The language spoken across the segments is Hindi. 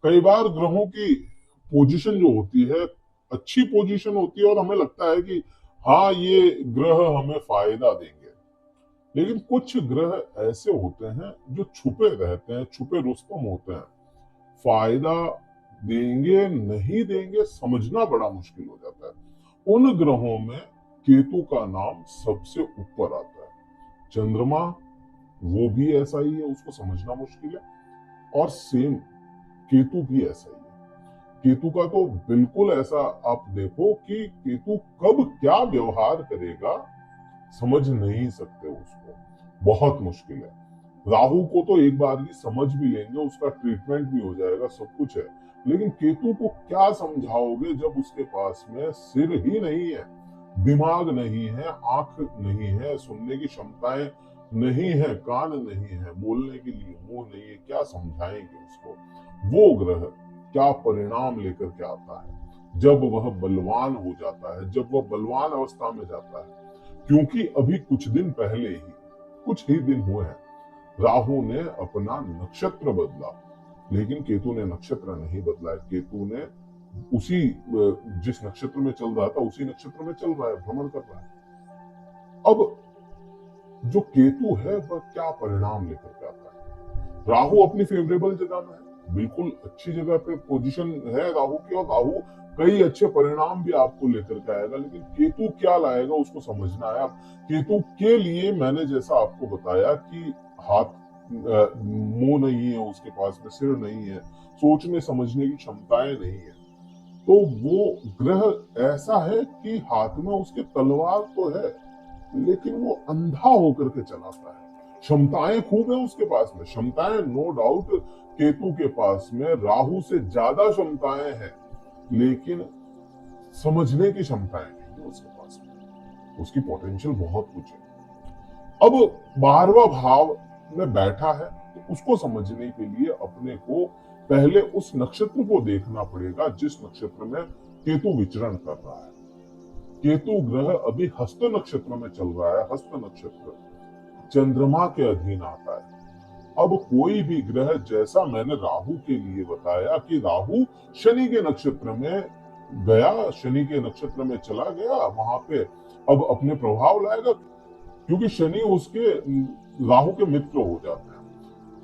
कई बार ग्रहों की पोजीशन जो होती है अच्छी पोजीशन होती है और हमें लगता है कि हाँ ये ग्रह हमें फायदा देंगे, लेकिन कुछ ग्रह ऐसे होते हैं जो छुपे रहते हैं, छुपे रुस्तम होते हैं। फायदा देंगे नहीं देंगे समझना बड़ा मुश्किल हो जाता है। उन ग्रहों में केतु का नाम सबसे ऊपर आता है। चंद्रमा वो भी ऐसा ही है, उसको समझना मुश्किल है। और सेम केतु भी ऐसा ही है। केतु का तो बिल्कुल ऐसा, आप देखो कि केतु कब क्या व्यवहार करेगा समझ नहीं सकते उसको, बहुत मुश्किल है। राहु को तो एक बार ही समझ भी लेंगे, उसका ट्रीटमेंट भी हो जाएगा, सब कुछ है। लेकिन केतु को क्या समझाओगे जब उसके पास में सिर ही नहीं है, दिमाग नहीं है, आंख नहीं है, सुनने की क्षमताएं नहीं है, कान नहीं है, बोलने के लिए मुंह नहीं है, क्या समझाएंगे उसको। वो ग्रह क्या परिणाम लेकर के आता है जब वह बलवान हो जाता है, जब वह बलवान अवस्था में जाता है। क्योंकि अभी कुछ दिन पहले ही, कुछ ही दिन हुए हैं, राहु ने अपना नक्षत्र बदला, लेकिन केतु ने नक्षत्र नहीं बदला है। केतु ने उसी जिस नक्षत्र में चल रहा था उसी नक्षत्र में चल रहा है, भ्रमण कर रहा है। अब जो केतु है वह क्या परिणाम लेकर के आता है। राहु अपनी फेवरेबल जगह में है, बिल्कुल अच्छी जगह पे पोजीशन है राहु की, और राहु कई अच्छे परिणाम भी आपको लेकर के आएगा। लेकिन केतु क्या लाएगा उसको समझना है। अब केतु के लिए मैंने जैसा आपको बताया कि हाथ मुंह नहीं है उसके पास में, सिर नहीं है, सोचने समझने की क्षमताएं नहीं है, तो वो ग्रह ऐसा है कि हाथ में उसके तलवार तो है, लेकिन वो अंधा होकर के चलाता है। क्षमताएं खूब है उसके पास में, क्षमताएं नो डाउट केतु के पास में राहु से ज्यादा क्षमताएं हैं, लेकिन समझने की क्षमताएं नहीं है उसके पास में। उसकी पोटेंशियल बहुत कुछ है। अब 12वां भाव में बैठा है, तो उसको समझने के लिए अपने को पहले उस नक्षत्र को देखना पड़ेगा जिस नक्षत्र में केतु विचरण कर रहा है। केतु ग्रह अभी हस्त नक्षत्र में चल रहा है। हस्त नक्षत्र चंद्रमा के अधीन आता है। अब कोई भी ग्रह, जैसा मैंने राहु के लिए बताया कि राहु शनि के नक्षत्र में गया, शनि के नक्षत्र में चला गया, वहां पे अब अपने प्रभाव लाएगा, क्योंकि शनि उसके राहु के मित्र हो जाते हैं।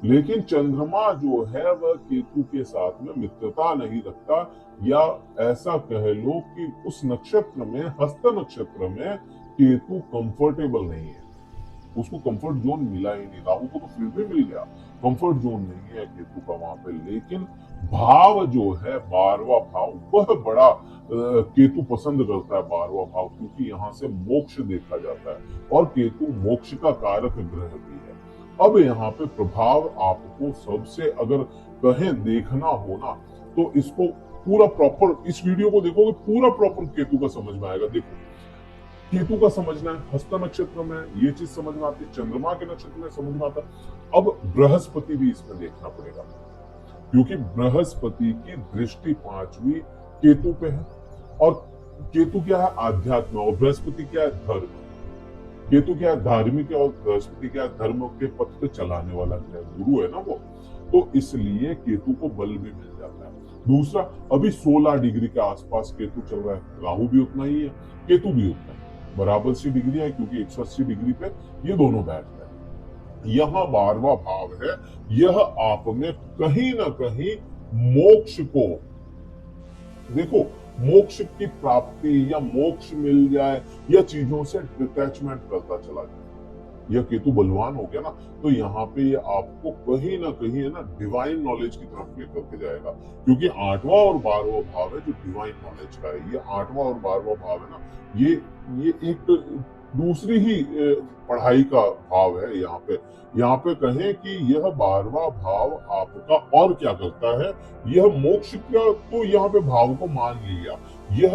लेकिन चंद्रमा जो है वह केतु के साथ में मित्रता नहीं रखता, या ऐसा कह लो कि उस नक्षत्र में, हस्त नक्षत्र में केतु कंफर्टेबल नहीं है। उसको कंफर्ट जोन मिला ही नहीं। राहु को तो फिर भी मिल गया, कंफर्ट जोन नहीं है केतु का वहां पे। लेकिन भाव जो है 12वां भाव, वह बड़ा केतु पसंद करता है 12वां भाव, क्योंकि यहाँ से मोक्ष देखा जाता है और केतु मोक्ष का कारक ग्रह भी है। अब यहाँ पे प्रभाव आपको सबसे अगर कहें देखना हो ना, तो इसको पूरा प्रॉपर, इस वीडियो को देखोगे पूरा प्रॉपर केतु का समझ में आएगा। देखो, केतु का समझना है, हस्त नक्षत्र में ये चीज समझ में आती है, चंद्रमा के नक्षत्र में समझ में आता है। अब बृहस्पति भी इसमें देखना पड़ेगा, क्योंकि बृहस्पति की दृष्टि 5वीं केतु पे है, और केतु क्या है, आध्यात्म, और बृहस्पति क्या है, धर्म। केतु क्या है, धार्मिक है, और बृहस्पति क्या है, धर्म के पथ पे चलाने वाला है, गुरु है ना वो। तो इसलिए केतु को बल भी मिल जाता है। दूसरा, अभी 16 डिग्री के आसपास केतु चल रहा है, राहु भी उतना ही है, केतु भी उतना है, बराबर सी डिग्री है, क्योंकि 180 डिग्री पे ये दोनों बैठते हैं। यह 12वां भाव है, यह आप में कहीं ना कहीं मोक्ष को, देखो, मोक्ष की प्राप्ति या मोक्ष मिल जाए या चीजों से डिटैचमेंट करता चला जाए। यह केतु बलवान हो गया ना, तो यहाँ पे ये आपको कहीं ना कहीं है ना डिवाइन नॉलेज की तरफ लेकर के जाएगा, क्योंकि 8वां और 12वां भाव है जो डिवाइन नॉलेज का है। ये 8वां और 12वां भाव है ना, ये एक दूसरी ही पढ़ाई का भाव है। यहाँ पे कहें कि यह 12वां भाव आपका और क्या करता है, यह मोक्ष का तो यहाँ पे भाव को मान लिया, यह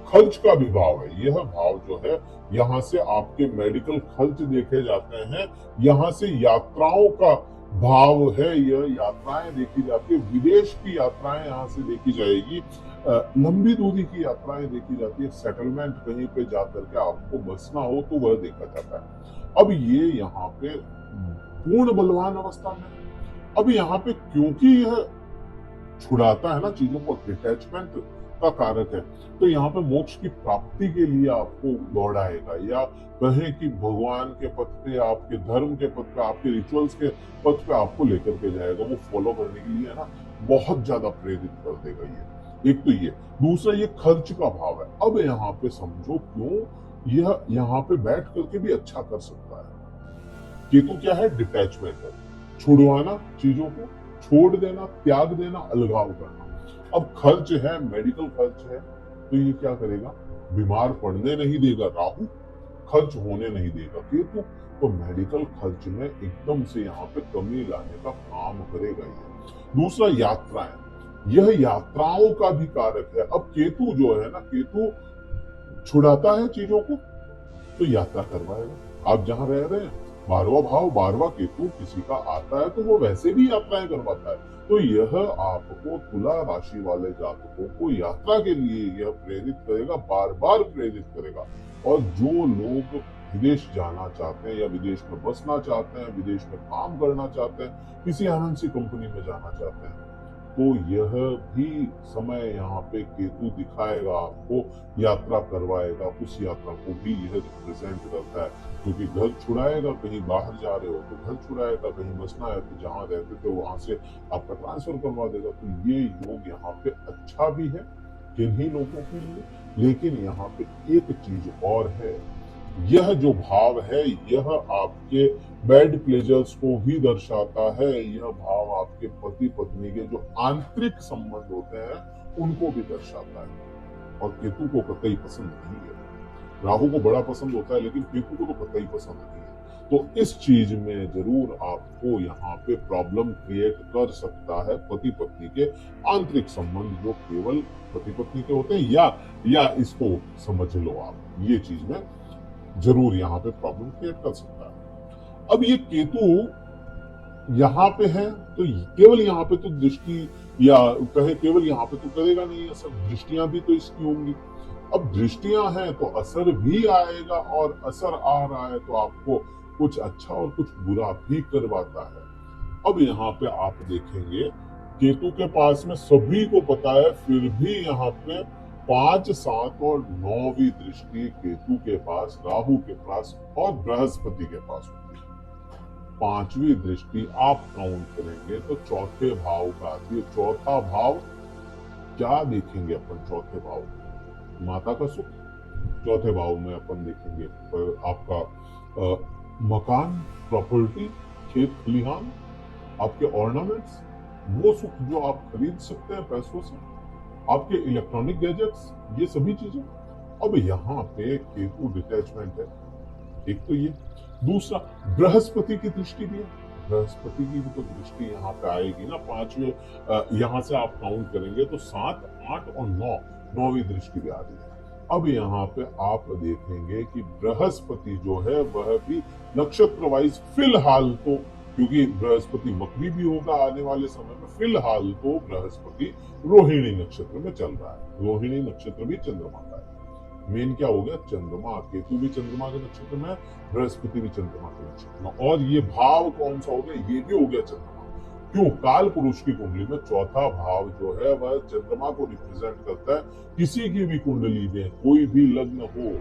खर्च का भी भाव है। यह भाव जो है, यहाँ से आपके मेडिकल खर्च देखे जाते हैं, यहाँ से यात्राओं का भाव है, यह यात्राएं देखी जाती है, विदेश की यात्राएं यहाँ से देखी जाएगी, लंबी दूरी की यात्राएं देखी जाती है, सेटलमेंट कहीं पे जाकर के आपको बसना हो तो वह देखा जाता है। अब ये यहाँ पे पूर्ण बलवान अवस्था में, अब यहाँ पे क्योंकि यह छुड़ाता है ना चीजों को, डिटैचमेंट का कारक है। तो यहाँ पे मोक्ष की प्राप्ति के लिए आपको दौड़ाएगा, या कहें कि भगवान के पथ पे, आपके धर्म के पथ पे, आपके रिचुअल्स के पथ पे आपको लेकर के जाएगा, वो फॉलो करने के लिए ना बहुत ज्यादा प्रेरित कर देगा ये। एक तो ये, दूसरा ये खर्च का भाव है। अब यहाँ पे समझो क्यों यह यहाँ पे बैठ करके भी अच्छा कर सकता है। केतु क्या है? डिटैचमेंट है, छुड़वाना, चीजों को छोड़ देना, त्याग देना, अलगाव करना। अब खर्च है, मेडिकल खर्च है, तो ये क्या करेगा? बीमार पड़ने नहीं देगा राहु, खर्च होने नहीं देगा केतु, तो मेडिकल खर्च में एकदम से यहाँ पे कमी लाने का काम करेगा ये। दूसरा यात्राएं, यह यात्राओं का भी कारक है। अब केतु जो है ना, केतु छुड़ाता है चीजों को, तो यात्रा करवाएगा। आप जहां रह रहे हैं, 12वां भाव, 12वां केतु किसी का आता है तो वो वैसे भी यात्राएं करवाता है। तो यह आपको, तुला राशि वाले जातकों को यात्रा के लिए यह प्रेरित करेगा, बार बार प्रेरित करेगा। और जो लोग विदेश जाना चाहते हैं, या विदेश में बसना चाहते हैं, विदेश में काम करना चाहते हैं, किसी एमएनसी कंपनी में जाना चाहते हैं, तो यह भी समय यहाँ पे केतु दिखाएगा आपको, यात्रा करवाएगा। उस यात्रा को भी यह रिप्रेजेंट करता है, क्योंकि घर छुड़ाएगा, कहीं बाहर जा रहे हो तो घर छुड़ाएगा, कहीं बसना है तो जहां रहते थे वहां से आपका ट्रांसफर करवा देगा। तो ये योग यहाँ पे अच्छा भी है किन्हीं लोगों के लिए। लेकिन यहाँ पे एक चीज और है, यह जो भाव है, यह आपके बैड प्लेजर्स को भी दर्शाता है। यह भाव आपके पति पत्नी के जो आंतरिक संबंध होते हैं उनको भी दर्शाता है। और केतु को कतई पसंद नहीं है। राहु को बड़ा पसंद होता है, लेकिन केतु को तो कतई पसंद नहीं है। तो इस चीज में जरूर आपको यहाँ पे प्रॉब्लम क्रिएट कर सकता है पति पत्नी के आंतरिक संबंध, जो केवल पति पत्नी के होते हैं, या इसको समझ लो आप, ये चीज में जरूर यहाँ पे प्रॉब्लम क्रिएट कर सकता है। अब ये केतु यहाँ पे है, तो केवल यहाँ पे तो दृष्टि, या कहे केवल यहाँ पे तो करेगा नहीं, असर दृष्टियां भी तो इसकी होंगी। अब दृष्टियां हैं तो असर भी आएगा, और असर आ रहा है तो आपको कुछ अच्छा और कुछ बुरा भी करवाता है। अब यहाँ पे आप देखेंगे, केतु के पास में सभी को पता है, फिर भी यहाँ पे 5, 7 और 9वीं दृष्टि केतु के पास, राहु के पास और बृहस्पति के पास होती है। 5वीं दृष्टि आप काउंट करेंगे तो चौथे भाव का आती है। चौथा भाव क्या देखेंगे अपन? चौथे भाव माता का सुख। चौथे भाव में अपन देखेंगे आपका मकान, प्रॉपर्टी, खेत खलिहान, आपके ऑर्नामेंट्स, वो सुख जो आप खरीद सकते हैं पैसों से, आपके इलेक्ट्रॉनिक गैजेट्स, ये सभी चीजें। अब यहाँ पे केतु डिटैचमेंट है, एक तो ये। दूसरा, बृहस्पति की दृष्टि भी है। बृहस्पति की भी तो दृष्टि यहाँ पे आएगी ना 5वें, यहाँ से आप काउंट करेंगे तो 7, 8 और 9, 9वीं दृष्टि भी आ रही है। अब यहाँ पे आप देखेंगे कि बृहस्पति जो है वह भी नक्षत्र वाइज फिलहाल तो, क्योंकि बृहस्पति वक्री भी होगा आने वाले समय में, फिलहाल तो बृहस्पति रोहिणी नक्षत्र में चल रहा है। रोहिणी नक्षत्र भी चंद्रमा का है। मेन क्या हो गया? चंद्रमा, केतु भी चंद्रमा के नक्षत्र में, बृहस्पति भी चंद्रमा के नक्षत्र में। और ये भाव कौन सा हो गया? ये भी हो गया चंद्रमा। क्यों? काल पुरुष की कुंडली में चौथा भाव जो है वह चंद्रमा को रिप्रेजेंट करता है। किसी की भी कुंडली में कोई भी लग्न हो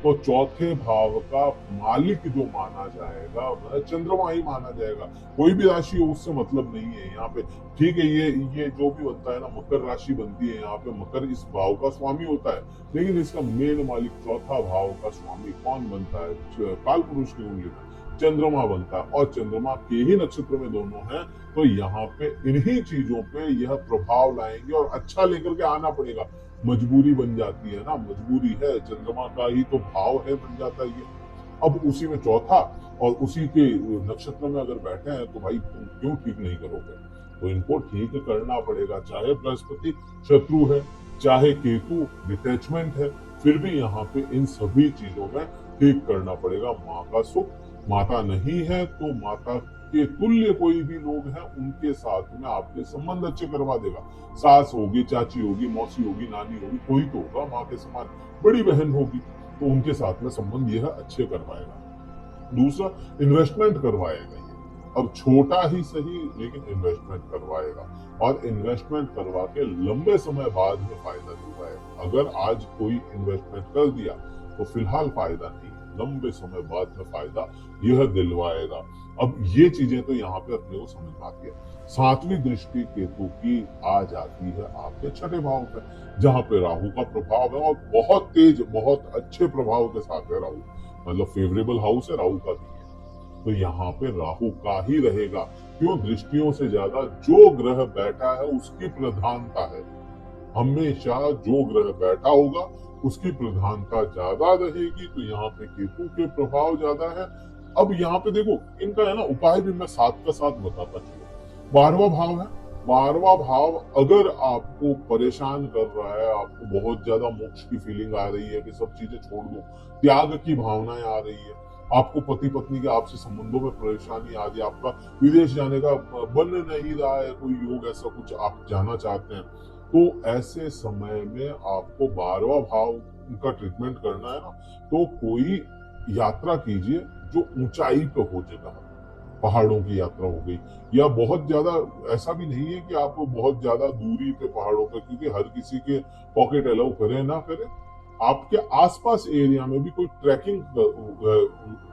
तो चौथे भाव का मालिक जो माना जाएगा वह चंद्रमा ही माना जाएगा। कोई भी राशि हो उससे मतलब नहीं है यहाँ पे। ठीक है, ये जो भी बनता है ना, मकर राशि बनती है यहाँ पे, मकर इस भाव का स्वामी होता है, लेकिन इसका मेन मालिक चौथा भाव का स्वामी कौन बनता है? काल पुरुष की कुंडली में चंद्रमा बनता है। और चंद्रमा के ही नक्षत्र में दोनों हैं, तो यहाँ पे इन्हीं चीजों पे यह प्रभाव लाएंगे और अच्छा लेकर के आना पड़ेगा। मजबूरी बन जाती है ना, मजबूरी है, चंद्रमा का ही तो भाव है, बन जाता है ये। अब उसी में चौथा और उसी के नक्षत्र में अगर बैठे हैं तो भाई तुम क्यों ठीक नहीं करोगे? तो इनको ठीक करना पड़ेगा। चाहे बृहस्पति शत्रु है, चाहे केतु डिटैचमेंट है, फिर भी यहाँ पे इन सभी चीजों में ठीक करना पड़ेगा। माँ का सुख, माता नहीं है तो माता के तुल्य कोई भी लोग हैं उनके साथ में आपके संबंध अच्छे करवा देगा। सास होगी, चाची होगी, मौसी होगी, नानी होगी, कोई तो होगा माँ के समान, बड़ी बहन होगी, तो उनके साथ में संबंध यह अच्छे करवाएगा। दूसरा, इन्वेस्टमेंट करवाएगा ये। अब छोटा ही सही लेकिन इन्वेस्टमेंट करवाएगा, और इन्वेस्टमेंट करवा के लंबे समय बाद में फायदा दिलवाएगा। अगर आज कोई इन्वेस्टमेंट कर दिया तो फिलहाल फायदा नहीं, लंबे समय बाद में फायदा यह दिलवाएगा। अब ये चीजें तो यहाँ पे अपने को समझ में आती है। सातवीं दृष्टि केतु की आ जाती है आपके छठे भाव पे, जहां पे राहु का प्रभाव है, और बहुत तेज, बहुत अच्छे प्रभाव के साथ है राहु, मतलब फेवरेबल हाउस है राहु का भी है। तो यहाँ पे राहु का ही रहेगा। क्यों? दृष्टियों से ज्यादा जो ग्रह बैठा है उसकी प्रधानता है। हमेशा जो ग्रह बैठा होगा उसकी प्रधानता ज्यादा रहेगी, तो यहाँ पे केतु के प्रभाव ज्यादा है। अब यहाँ पे देखो, इनका है ना उपाय भी मैं साथ का साथ बताता चलूं। 12वां भाव है। 12वां भाव अगर आपको परेशान कर रहा है, आपको बहुत ज्यादा मोक्ष की फीलिंग आ रही है कि सब चीजें छोड़ दो, त्याग की भावनाएं आ रही है, आपको पति पत्नी के आपसे संबंधों में परेशानी आ रही है, आपका विदेश जाने का बन नहीं रहा है, कोई योग ऐसा कुछ आप जाना चाहते हैं, तो ऐसे समय में आपको 12वां भाव का ट्रीटमेंट करना है ना, तो कोई यात्रा कीजिए जो ऊंचाई पे हो जगह, पहाड़ों की यात्रा हो गई, या बहुत ज्यादा ऐसा भी नहीं है कि आप बहुत ज्यादा दूरी पे पहाड़ों पे, क्योंकि हर किसी के पॉकेट अलाउ करे ना करे, आपके आसपास एरिया में भी कोई ट्रैकिंग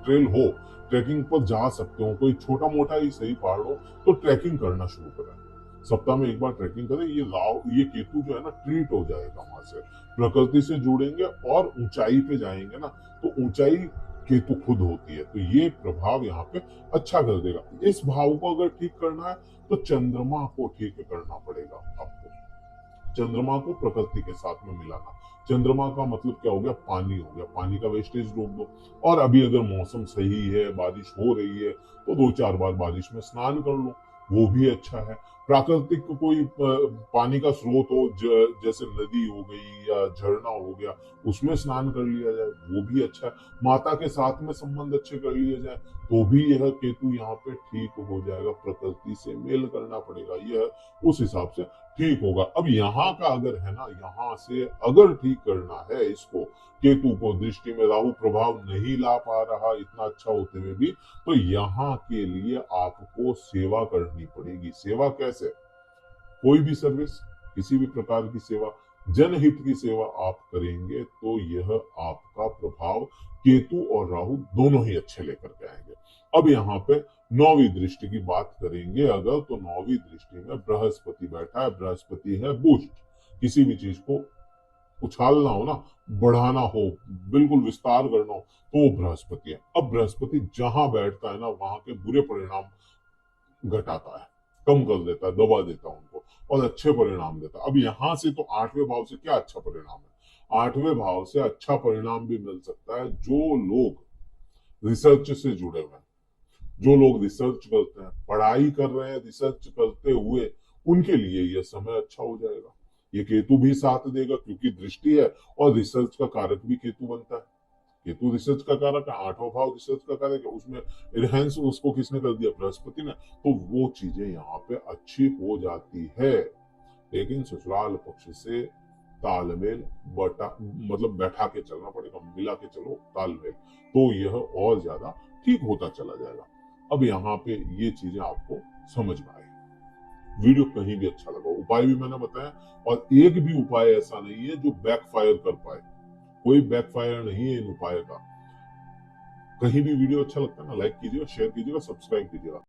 ट्रेल हो, ट्रैकिंग पर जा सकते हो, कोई छोटा मोटा ही सही पहाड़ हो, तो ट्रैकिंग करना शुरू करें। सप्ताह में एक बार ट्रैकिंग करें। ये केतु जो है ना ट्रीट हो जाएगा वहां से, प्रकृति से जुड़ेंगे और ऊंचाई पे जाएंगे ना, तो ऊंचाई केतु खुद होती है, तो ये प्रभाव यहाँ पे अच्छा कर देगा। इस भाव को अगर ठीक करना है तो चंद्रमा को ठीक करना पड़ेगा आपको। चंद्रमा को प्रकृति के साथ में मिलाना। चंद्रमा का मतलब क्या हो गया? पानी हो गया। पानी का वेस्टेज रोक दो, और अभी अगर मौसम सही है, बारिश हो रही है, तो 2-4 बार बारिश में स्नान कर लो, वो भी अच्छा है। प्राकृतिक कोई पानी का स्रोत हो, जैसे नदी हो गई या झरना हो गया, उसमें स्नान कर लिया जाए, वो भी अच्छा है। माता के साथ में संबंध अच्छे कर लिए जाए, तो भी यह केतु यहाँ पे ठीक हो जाएगा। प्रकृति से मेल करना पड़ेगा, यह उस हिसाब से ठीक होगा। अब यहाँ का अगर है ना, यहाँ से अगर ठीक करना है इसको, केतु को दृष्टि में राहु प्रभाव नहीं ला पा रहा इतना अच्छा होते हुए भी, तो यहाँ के लिए आपको सेवा करनी पड़ेगी। सेवा कैसे? कोई भी सर्विस, किसी भी प्रकार की सेवा, जनहित की सेवा आप करेंगे तो यह आपका प्रभाव केतु और राहु दोनों ही अच्छे लेकर के आएंगे। अब यहाँ पे 9वीं दृष्टि की बात करेंगे अगर, तो 9वीं दृष्टि में बृहस्पति बैठा है। बृहस्पति है बूस्ट, किसी भी चीज को उछालना हो ना, बढ़ाना हो, बिल्कुल विस्तार करना हो, तो वो बृहस्पति है। अब बृहस्पति जहां बैठता है ना, वहां के बुरे परिणाम घटाता है, कम कर देता है, दबा देता है उनको, और अच्छे परिणाम देता है। अब यहां से तो 8वें भाव से क्या अच्छा परिणाम है? 8वें भाव से अच्छा परिणाम भी मिल सकता है जो लोग रिसर्च से जुड़े हुए हैं, जो लोग रिसर्च करते हैं, पढ़ाई कर रहे हैं, रिसर्च करते हुए, उनके लिए यह समय अच्छा हो जाएगा। ये केतु भी साथ देगा क्योंकि दृष्टि है, और रिसर्च का कारक भी केतु बनता है। केतु रिसर्च का कारक है, 8वां भाव रिसर्च का कारक है, उसमें इनहेंस उसको किसने कर दिया? बृहस्पति ने। तो वो चीजें यहाँ पे अच्छी हो जाती है, लेकिन ससुराल पक्ष से तालमेल मतलब बैठा के चलना पड़ेगा, मिला के चलो तालमेल, तो यह और ज्यादा ठीक होता चला जाएगा। अब यहाँ पे ये चीजें आपको समझ में आई। वीडियो कहीं भी अच्छा लगा, उपाय भी मैंने बताया, और एक भी उपाय ऐसा नहीं है जो बैकफायर कर पाए, कोई बैकफायर नहीं है इन उपाय का। कहीं भी वीडियो अच्छा लगता है ना, लाइक कीजिएगा, शेयर कीजिएगा, सब्सक्राइब कीजिएगा।